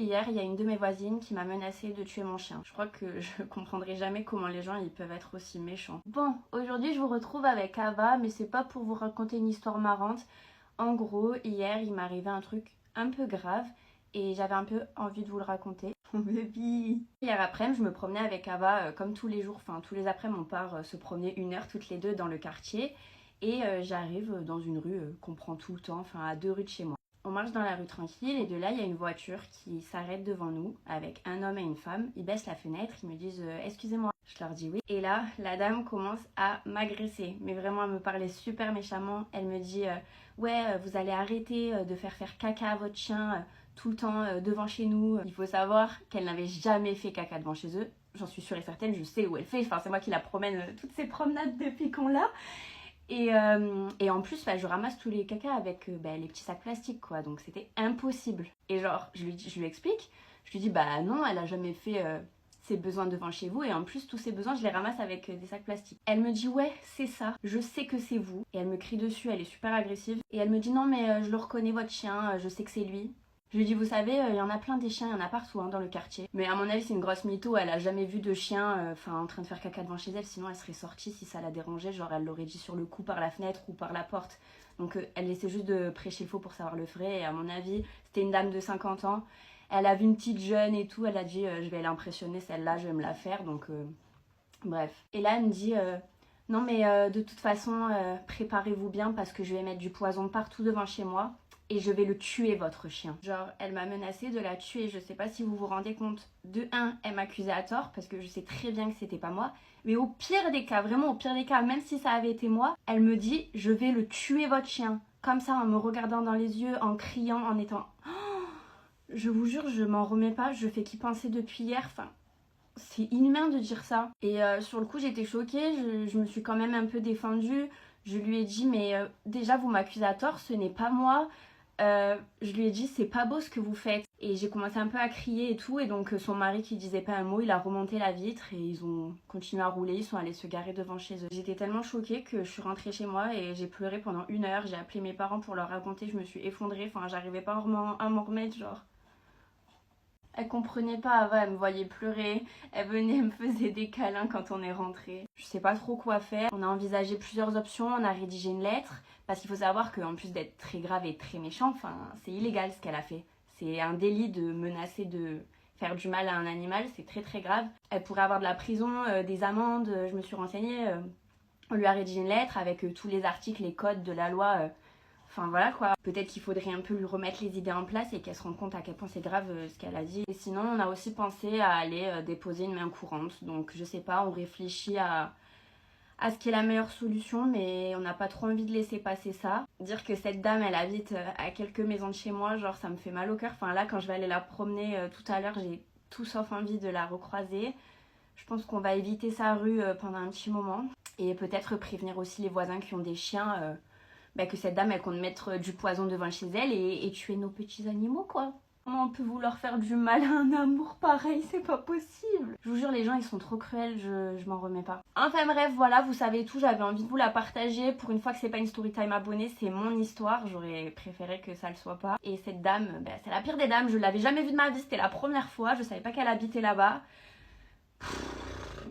hier, il y a une de mes voisines qui m'a menacé de tuer mon chien. Je crois que je comprendrai jamais comment les gens ils peuvent être aussi méchants. Bon, aujourd'hui je vous retrouve avec Ava, mais c'est pas pour vous raconter une histoire marrante. En gros, hier il m'est arrivé un truc un peu grave et j'avais un peu envie de vous le raconter. Mon bébé. Hier après-midi, je me promenais avec Ava comme tous les jours, enfin tous les après-midi on part se promener 1 heure toutes les deux dans le quartier et j'arrive dans une rue qu'on prend tout le temps, enfin à 2 rues de chez moi. On marche dans la rue tranquille et de là il y a une voiture qui s'arrête devant nous avec un homme et une femme. Ils baissent la fenêtre, ils me disent excusez-moi. Je leur dis oui. Et là la dame commence à m'agresser, mais vraiment elle me parlait super méchamment. Elle me dit ouais vous allez arrêter de faire caca à votre chien tout le temps devant chez nous. Il faut savoir qu'elle n'avait jamais fait caca devant chez eux. J'en suis sûre et certaine, je sais où elle fait. Enfin c'est moi qui la promène toutes ces promenades depuis qu'on l'a. Et en plus, je ramasse tous les caca avec les petits sacs plastiques, quoi. Donc c'était impossible. Et genre, je lui explique. Je lui dis, bah non, elle a jamais fait ses besoins devant chez vous. Et en plus, tous ses besoins, je les ramasse avec des sacs plastiques. Elle me dit, ouais, c'est ça. Je sais que c'est vous. Et elle me crie dessus, elle est super agressive. Et elle me dit, non, mais je le reconnais, votre chien. Je sais que c'est lui. Je lui dis, vous savez, il y en a plein des chiens, il y en a partout dans le quartier. Mais à mon avis, c'est une grosse mytho, elle a jamais vu de chien en train de faire caca devant chez elle, sinon elle serait sortie si ça la dérangeait, genre elle l'aurait dit sur le coup par la fenêtre ou par la porte. Donc elle essaie juste de prêcher le faux pour savoir le vrai, et à mon avis, c'était une dame de 50 ans. Elle a vu une petite jeune et tout, elle a dit, je vais l'impressionner celle-là, je vais me la faire, donc bref. Et là, elle me dit, non mais de toute façon, préparez-vous bien parce que je vais mettre du poison partout devant chez moi. Et je vais le tuer, votre chien. Genre, elle m'a menacé de la tuer. Je sais pas si vous vous rendez compte. De un, elle m'accusait à tort parce que je sais très bien que c'était pas moi. Mais au pire des cas, vraiment au pire des cas, même si ça avait été moi, elle me dit je vais le tuer, votre chien. Comme ça, en me regardant dans les yeux, en criant, en étant. Oh, je vous jure, je m'en remets pas. Je fais qu'y penser depuis hier. Enfin, c'est inhumain de dire ça. Et sur le coup, j'étais choquée. Je me suis quand même un peu défendue. Je lui ai dit mais déjà, vous m'accusez à tort, ce n'est pas moi. Je lui ai dit c'est pas beau ce que vous faites et j'ai commencé un peu à crier et tout et donc son mari qui disait pas un mot il a remonté la vitre et ils ont continué à rouler, ils sont allés se garer devant chez eux. J'étais tellement choquée que je suis rentrée chez moi et j'ai pleuré pendant 1 heure, j'ai appelé mes parents pour leur raconter, je me suis effondrée, enfin j'arrivais pas à m'en remettre genre. Elle comprenait pas, Ava, elle me voyait pleurer, elle venait, elle me faisait des câlins quand on est rentré. Je sais pas trop quoi faire, on a envisagé plusieurs options, on a rédigé une lettre, parce qu'il faut savoir qu'en plus d'être très grave et très méchant, c'est illégal ce qu'elle a fait. C'est un délit de menacer de faire du mal à un animal, c'est très très grave. Elle pourrait avoir de la prison, des amendes, je me suis renseignée, on lui a rédigé une lettre avec tous les articles, les codes de la loi. Enfin voilà quoi, peut-être qu'il faudrait un peu lui remettre les idées en place et qu'elle se rende compte à quel point c'est grave ce qu'elle a dit. Et sinon on a aussi pensé à aller déposer une main courante, donc je sais pas, on réfléchit à ce qui est la meilleure solution mais on n'a pas trop envie de laisser passer ça. Dire que cette dame elle habite à quelques maisons de chez moi, genre ça me fait mal au cœur. Enfin là quand je vais aller la promener tout à l'heure j'ai tout sauf envie de la recroiser. Je pense qu'on va éviter sa rue pendant un petit moment et peut-être prévenir aussi les voisins qui ont des chiens. Que cette dame elle compte mettre du poison devant chez elle et tuer nos petits animaux quoi. Comment on peut vouloir faire du mal à un amour pareil, c'est pas possible. Je vous jure les gens ils sont trop cruels, je m'en remets pas. Enfin bref voilà, vous savez tout, j'avais envie de vous la partager. Pour une fois que c'est pas une story time abonnée, c'est mon histoire, j'aurais préféré que ça le soit pas. Et cette dame, c'est la pire des dames, je l'avais jamais vue de ma vie, c'était la première fois, je savais pas qu'elle habitait là-bas.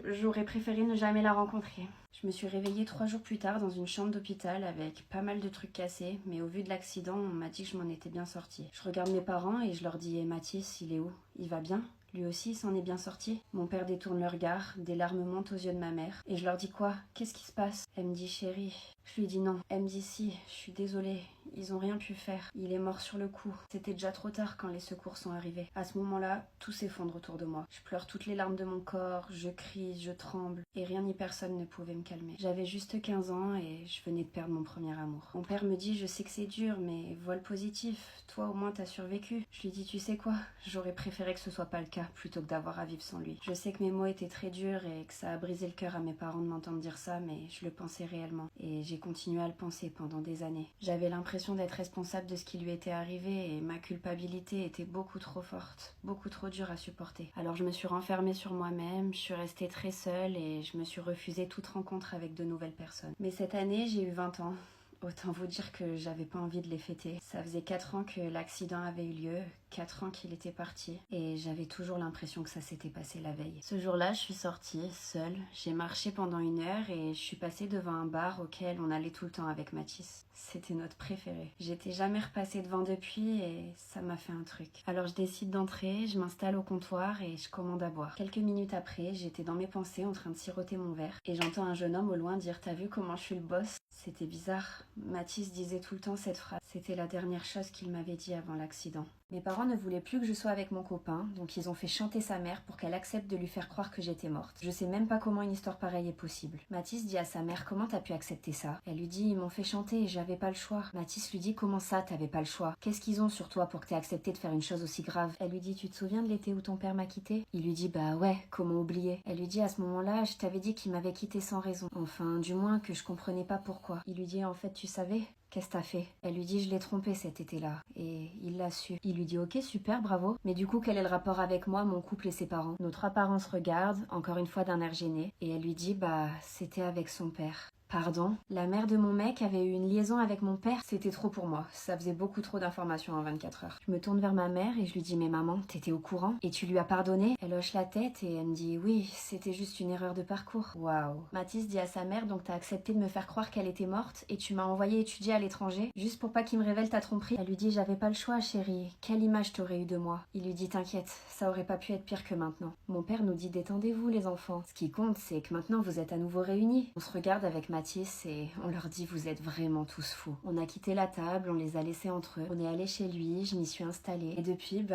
J'aurais préféré ne jamais la rencontrer. Je me suis réveillée 3 jours plus tard dans une chambre d'hôpital avec pas mal de trucs cassés, mais au vu de l'accident, on m'a dit que je m'en étais bien sortie. Je regarde mes parents et je leur dis Mathis, il est où? Il va bien? Lui aussi, il s'en est bien sorti. Mon père détourne le regard, des larmes montent aux yeux de ma mère. Et je leur dis quoi? Qu'est-ce qui se passe? Elle me dit chérie. Je lui dis non. Elle me dit si, je suis désolée. Ils ont rien pu faire. Il est mort sur le coup. C'était déjà trop tard quand les secours sont arrivés. À ce moment-là, tout s'effondre autour de moi. Je pleure toutes les larmes de mon corps, je crie, je tremble. Et rien ni personne ne pouvait me calmer. J'avais juste 15 ans et je venais de perdre mon premier amour. Mon père me dit je sais que c'est dur, mais voile positif. Toi au moins t'as survécu. Je lui dis tu sais quoi? J'aurais préféré que ce soit pas le cas plutôt que d'avoir à vivre sans lui. Je sais que mes mots étaient très durs et que ça a brisé le cœur à mes parents de m'entendre dire ça, mais je le pensais réellement. Et j'ai continué à le penser pendant des années. J'avais l'impression d'être responsable de ce qui lui était arrivé et ma culpabilité était beaucoup trop forte, beaucoup trop dure à supporter. Alors je me suis renfermée sur moi-même, je suis restée très seule et je me suis refusée toute rencontre avec de nouvelles personnes. Mais cette année, j'ai eu 20 ans. Autant vous dire que j'avais pas envie de les fêter. Ça faisait 4 ans que l'accident avait eu lieu, 4 ans qu'il était parti et j'avais toujours l'impression que ça s'était passé la veille. Ce jour-là, je suis sortie seule, j'ai marché pendant 1 heure et je suis passée devant un bar auquel on allait tout le temps avec Mathis. C'était notre préféré. J'étais jamais repassée devant depuis et ça m'a fait un truc. Alors je décide d'entrer, je m'installe au comptoir et je commande à boire. Quelques minutes après, j'étais dans mes pensées en train de siroter mon verre et j'entends un jeune homme au loin dire « T'as vu comment je suis le boss ?» C'était bizarre. Mathis disait tout le temps cette phrase. C'était la dernière chose qu'il m'avait dit avant l'accident. Mes parents ne voulaient plus que je sois avec mon copain, donc ils ont fait chanter sa mère pour qu'elle accepte de lui faire croire que j'étais morte. Je sais même pas comment une histoire pareille est possible. Mathis dit à sa mère « Comment t'as pu accepter ça ?» Elle lui dit « Ils m'ont fait chanter et j'avais pas le choix. » Mathis lui dit « Comment ça, t'avais pas le choix? Qu'est-ce qu'ils ont sur toi pour que t'aies accepté de faire une chose aussi grave ?» Elle lui dit « Tu te souviens de l'été où ton père m'a quitté ?» Il lui dit « Bah ouais, comment oublier ?» Elle lui dit « À ce moment-là, je t'avais dit qu'il m'avait quitté sans raison. Enfin, du moins que je comprenais pas pourquoi. » Il lui dit « En fait, tu savais ? Qu'est-ce que t'as fait ?» Elle lui dit « Je l'ai trompé cet été-là. » Et il l'a su. Il lui dit « Ok, super, bravo. Mais du coup, quel est le rapport avec moi, mon couple et ses parents ?» Nos 3 parents se regardent, encore une fois d'un air gêné. Et elle lui dit « Bah, c'était avec son père. » Pardon, la mère de mon mec avait eu une liaison avec mon père. C'était trop pour moi. Ça faisait beaucoup trop d'informations en 24 heures. Je me tourne vers ma mère et je lui dis « Mais maman, t'étais au courant? Et tu lui as pardonné ?» Elle hoche la tête et elle me dit « Oui, c'était juste une erreur de parcours. » Waouh. Mathis dit à sa mère « Donc t'as accepté de me faire croire qu'elle était morte et tu m'as envoyé étudier à l'étranger juste pour pas qu'il me révèle ta tromperie. » Elle lui dit « J'avais pas le choix, chérie. Quelle image t'aurais eu de moi ?» Il lui dit « T'inquiète, ça aurait pas pu être pire que maintenant. » Mon père nous dit « Détendez-vous les enfants. Ce qui compte, c'est que maintenant vous êtes à nouveau réunis. » On se regarde avec Mathis et on leur dit « Vous êtes vraiment tous fous. » On a quitté la table, on les a laissés entre eux. On est allé chez lui, je m'y suis installée. Et depuis,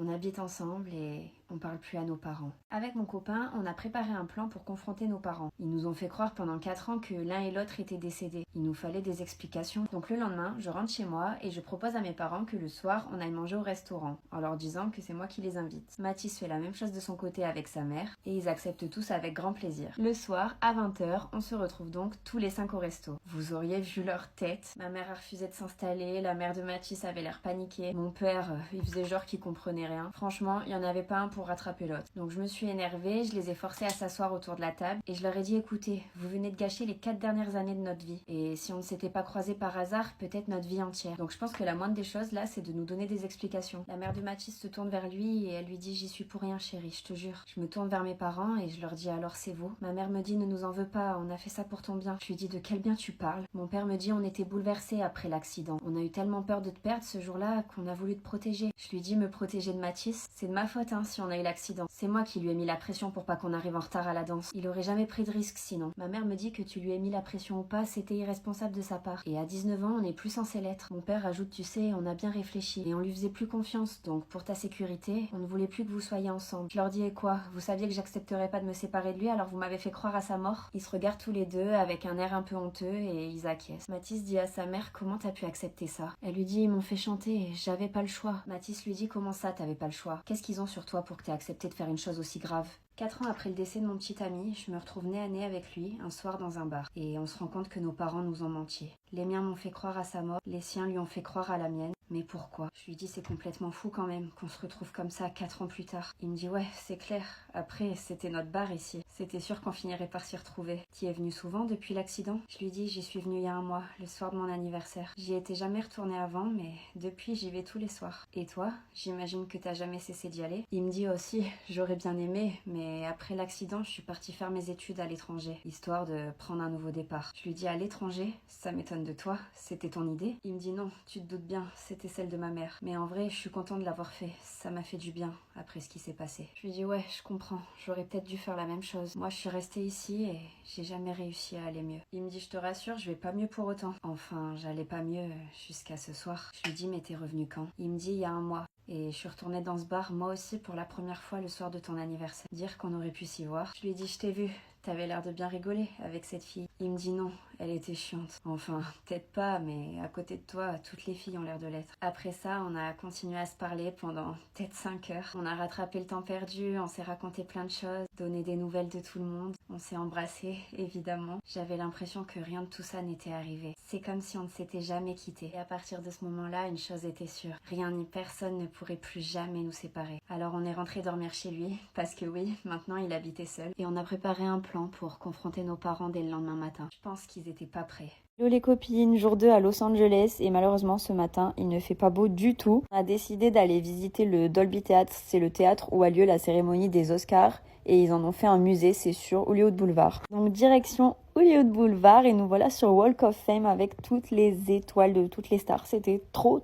on habite ensemble et on parle plus à nos parents. Avec mon copain, on a préparé un plan pour confronter nos parents. Ils nous ont fait croire pendant 4 ans que l'un et l'autre étaient décédés. Il nous fallait des explications. Donc le lendemain, je rentre chez moi et je propose à mes parents que le soir, on aille manger au restaurant, en leur disant que c'est moi qui les invite. Mathis fait la même chose de son côté avec sa mère et ils acceptent tous avec grand plaisir. Le soir, à 20 h, on se retrouve donc tous les 5 au resto. Vous auriez vu leur tête. Ma mère a refusé de s'installer, la mère de Mathis avait l'air paniquée. Mon père, il faisait genre qu'il comprenait rien. Franchement, il y en avait pas un pour rattraper l'autre. Donc je me suis énervée, je les ai forcés à s'asseoir autour de la table et je leur ai dit écoutez, vous venez de gâcher les 4 dernières années de notre vie et si on ne s'était pas croisés par hasard, peut-être notre vie entière. Donc je pense que la moindre des choses là, c'est de nous donner des explications. La mère de Mathis se tourne vers lui et elle lui dit j'y suis pour rien chérie, je te jure. Je me tourne vers mes parents et je leur dis alors c'est vous. Ma mère me dit ne nous en veux pas, on a fait ça pour ton bien. Je lui dis de quel bien tu parles? Mon père me dit on était bouleversés après l'accident. On a eu tellement peur de te perdre ce jour-là qu'on a voulu te protéger. Je lui dis me protéger de Mathis, c'est de ma faute hein, si on a eu l'accident. C'est moi qui lui ai mis la pression pour pas qu'on arrive en retard à la danse. Il aurait jamais pris de risque sinon. Ma mère me dit que tu lui as mis la pression ou pas, c'était irresponsable de sa part. Et à 19 ans, on n'est plus censé l'être. Mon père ajoute, tu sais, on a bien réfléchi et on lui faisait plus confiance. Donc pour ta sécurité, on ne voulait plus que vous soyez ensemble. Je leur dis et quoi? Vous saviez que j'accepterais pas de me séparer de lui, alors vous m'avez fait croire à sa mort? Ils se regardent tous les deux avec un air un peu honteux et ils acquiescent. Mathis dit à sa mère comment t'as pu accepter ça? Elle lui dit ils m'ont fait chanter, j'avais pas le choix. Mathis lui dit comment ça t'avais pas le choix? Qu'est-ce qu'ils ont sur toi pour que t'aies accepté de faire une chose aussi grave? 4 ans après le décès de mon petit ami, je me retrouve nez à nez avec lui un soir dans un bar. Et on se rend compte que nos parents nous ont menti. Les miens m'ont fait croire à sa mort, les siens lui ont fait croire à la mienne. Mais pourquoi? Je lui dis c'est complètement fou quand même qu'on se retrouve comme ça 4 ans plus tard. Il me dit ouais c'est clair, après c'était notre bar ici. C'était sûr qu'on finirait par s'y retrouver. T'y es venu souvent depuis l'accident? Je lui dis j'y suis venue il y a 1 mois, le soir de mon anniversaire. J'y étais jamais retournée avant mais depuis j'y vais tous les soirs. Et toi? J'imagine que t'as jamais cessé d'y aller? Il me dit aussi j'aurais bien aimé mais après l'accident je suis partie faire mes études à l'étranger, histoire de prendre un nouveau départ. Je lui dis à l'étranger? Ça m'étonne de toi, c'était ton idée? Il me dit non, tu te doutes bien, c'était celle de ma mère. Mais en vrai, je suis contente de l'avoir fait. Ça m'a fait du bien après ce qui s'est passé. Je lui dis ouais, je comprends. J'aurais peut-être dû faire la même chose. Moi, je suis restée ici et j'ai jamais réussi à aller mieux. Il me dit je te rassure, je vais pas mieux pour autant. Enfin, j'allais pas mieux jusqu'à ce soir. Je lui dis mais t'es revenu quand? Il me dit il y a 1 mois. Et je suis retournée dans ce bar, moi aussi, pour la première fois le soir de ton anniversaire. Dire qu'on aurait pu s'y voir. Je lui ai dit, je t'ai vu, t'avais l'air de bien rigoler avec cette fille. Il me dit non, elle était chiante. Enfin, peut-être pas, mais à côté de toi, toutes les filles ont l'air de l'être. Après ça, on a continué à se parler pendant peut-être 5 heures. On a rattrapé le temps perdu, on s'est raconté plein de choses, donné des nouvelles de tout le monde. On s'est embrassés, évidemment. J'avais l'impression que rien de tout ça n'était arrivé. C'est comme si on ne s'était jamais quitté. Et à partir de ce moment-là, une chose était sûre. Rien ni personne ne pourrait plus jamais nous séparer. Alors on est rentré dormir chez lui, parce que oui, maintenant il habitait seul. Et on a préparé un plan pour confronter nos parents dès le lendemain matin. Je pense qu'ils étaient pas prêts. Hello les copines, jour 2 à Los Angeles et malheureusement ce matin il ne fait pas beau du tout. On a décidé d'aller visiter le Dolby Theatre, c'est le théâtre où a lieu la cérémonie des Oscars et ils en ont fait un musée, c'est sur Hollywood Boulevard. Donc direction Hollywood Boulevard et nous voilà sur Walk of Fame avec toutes les étoiles de toutes les stars. C'était trop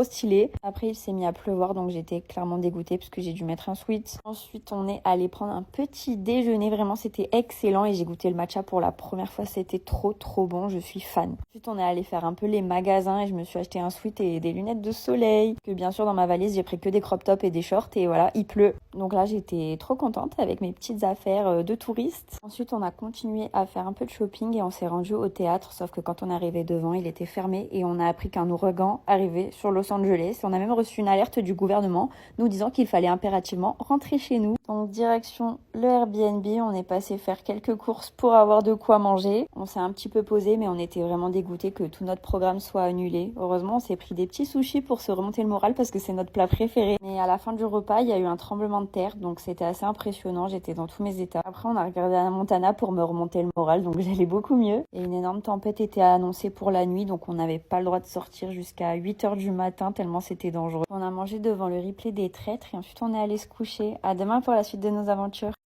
stylé. Après il s'est mis à pleuvoir donc j'étais clairement dégoûtée parce que j'ai dû mettre un sweat. Ensuite on est allé prendre un petit déjeuner, vraiment c'était excellent et j'ai goûté le matcha pour la première fois, c'était trop bon, je suis fan. Ensuite on est allé faire un peu les magasins et je me suis acheté un sweat et des lunettes de soleil. Que bien sûr dans ma valise j'ai pris que des crop tops et des shorts et voilà, il pleut. Donc là j'étais trop contente avec mes petites affaires de touriste. Ensuite on a continué à faire un peu de shopping et on s'est rendu au théâtre, sauf que quand on est arrivé devant il était fermé et on a appris qu'un ouragan arrivait sur Los Angeles. On a même reçu une alerte du gouvernement nous disant qu'il fallait impérativement rentrer chez nous. Donc direction le Airbnb, on est passé faire quelques courses pour avoir de quoi manger. On s'est un petit peu posé mais on était vraiment dégoûtés que tout notre programme soit annulé. Heureusement on s'est pris des petits sushis pour se remonter le moral parce que c'est notre plat préféré. Mais à la fin du repas il y a eu un tremblement de terre donc c'était assez impressionnant, j'étais dans tous mes états. Après on a regardé Hannah Montana pour me remonter le moral donc j'allais beaucoup mieux. Et une énorme tempête était annoncée pour la nuit donc on n'avait pas le droit de sortir jusqu'à 8h du matin tellement c'était dangereux. On a mangé devant le replay des traîtres et ensuite on est allé se coucher. À demain pour la suite de nos aventures.